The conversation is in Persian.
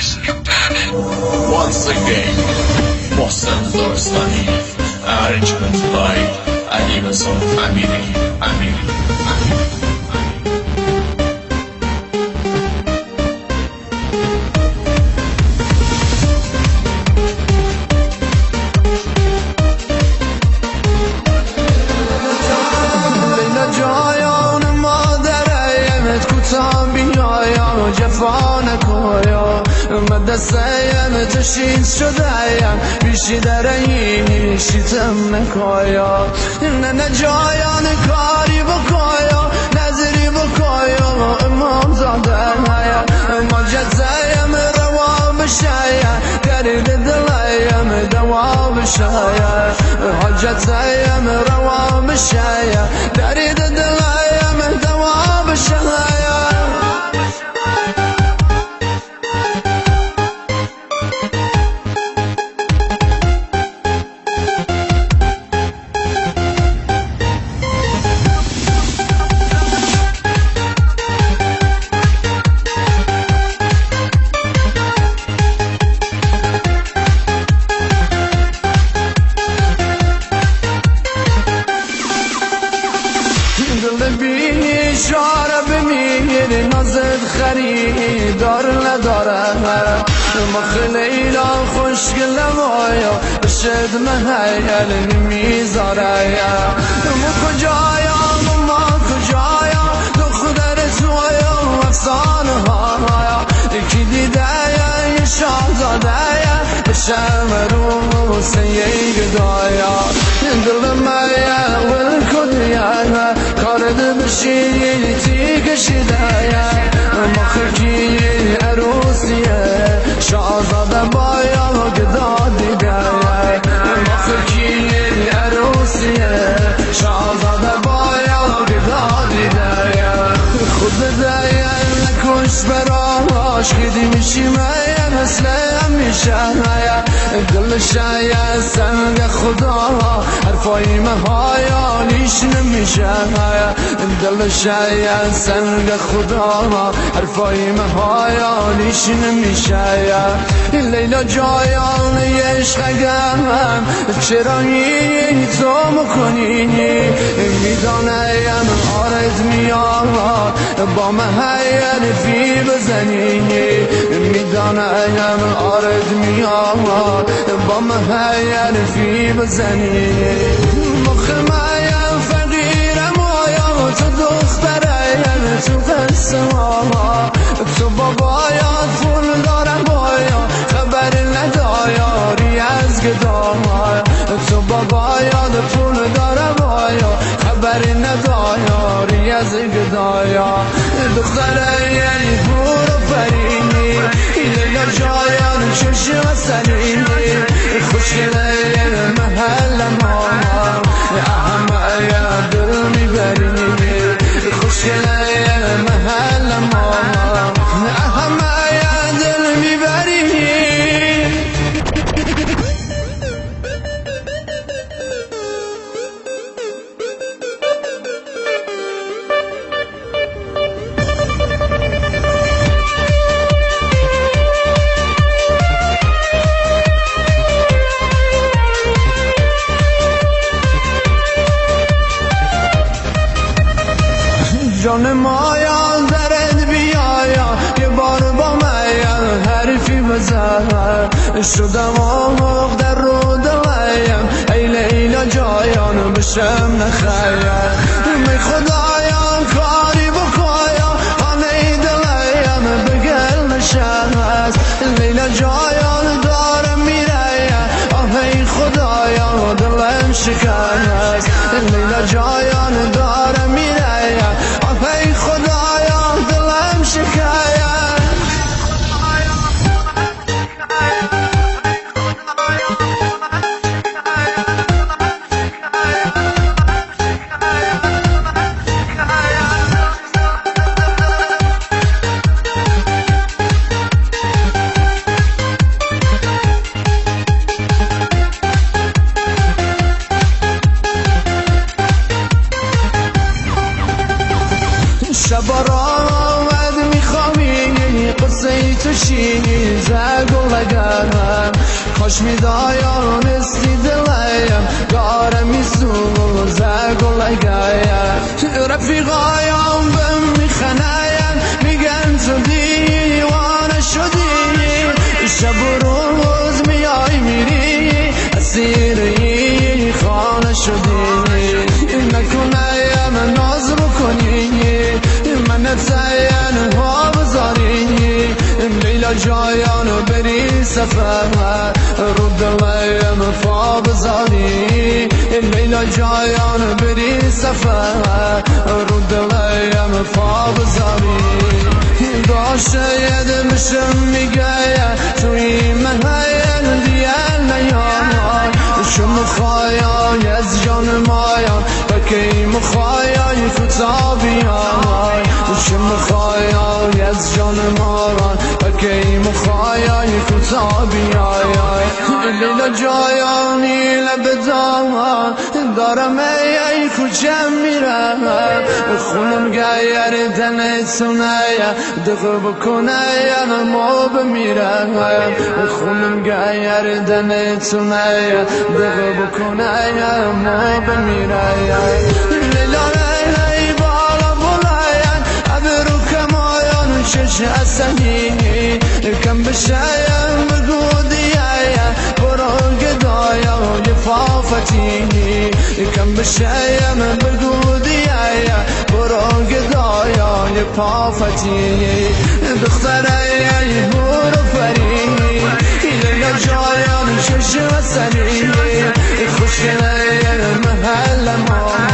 Once again, محسن دارستانی arrangement by علی رضا امیری. جفا نکویا مدرسه تشید شدهیم بیشی درهی شیتم نکویا نه جایان کاری بکویا نظری بکویا امام زاده مجزهیم روا بشایا درد دلیم دوا بشایا حجتهیم روا بشایا درد دلیم دوا بشایا اشاره بمیر نازد خریدار نداره مخ لیلا خوشگل مایا بشد محیل نمیذاره ما کجایم ما کجایم دختر تویا افسانه ها یکی دیده یه شاهزاده بشم رو سیه گدایا دل مایا ول کدیا کارد بشی تی کشیده مخکی عروسیه شاهزاده بایا گدا دیده مخکی عروسیه شاهزاده بایا گدا دیده خود دیگه نکش براش کدی میشی مایا مثل همیشه دل شاید سنگ خدا حرفای مهایا نیش نمیشه دل شاید سنگ خدا حرفای مهایا نیش نمیشه لیلا جایان عشقم چرا این تو مکنینی میدانم آرد میاد با محیل فی بزنینی میدانم آرد میاد با محیل فی بزنینی مخ مایم فقیرم آیا تو دخترم تو قسم آما تو بابایات پول دارم بایا خبر ندایاری از گداما تو بابایات پول دارم بایا خبر ندایاری از گدایا دختره یعنی پور و فرینی لیلا جایان چشم سنینی خوشگله محل ماما احمه دل میبرینی خوشگله محل ماما احمه دل میبرینی جان مایا درد بیایا یه بار با مایا حرفی بزن شدم آموق در رو دلیم ای لیلا جایان بشم نخیر می خدایا کاری بکایا آنه دلیم بگل نشست لیلا جایان دارم میره آهی خدایا دلم شکست لیلا جایان دارم میره ای خدایا دلم شکایت شب را آمد میخوامی قصه تو شیزه گلگم کاش میدایان استی دلیم گارم میسوزه گلگم رفیقایم بهم میخنایم میگن تو دیوانه شدی شب و روز میای میری اسیری خانه شدی نکنایم ناز بکنی من تین ها بذاری لیلا جایانو بری سفر رو دلیم پا بذاری لیلا جایانو بری سفر رو دلیم پا بذاری داشته یه دمشم میگه توی من هین دیل نیان شم خواهی از جان مایان بکی مخواهی فتابیان شم خواهی از جان ماران بکی مخواهی فتابیان لیلا جایانی لبدان دارم ای کجم میرم خونم گیر دنتونه دقه بکنه ما بمیرم خونم گیر دنتونه دقه بکنه ما بمیرم لیلا ای بالا بلاین ابرو کمایان چش اصلی کم بشایم بگو دیایم برو گدایم لفافتی کم بشایم بگو دیایم برو گدایم لفافتی دختره ای هور فری لیلا جایان چش اصلی خوشگله محل ما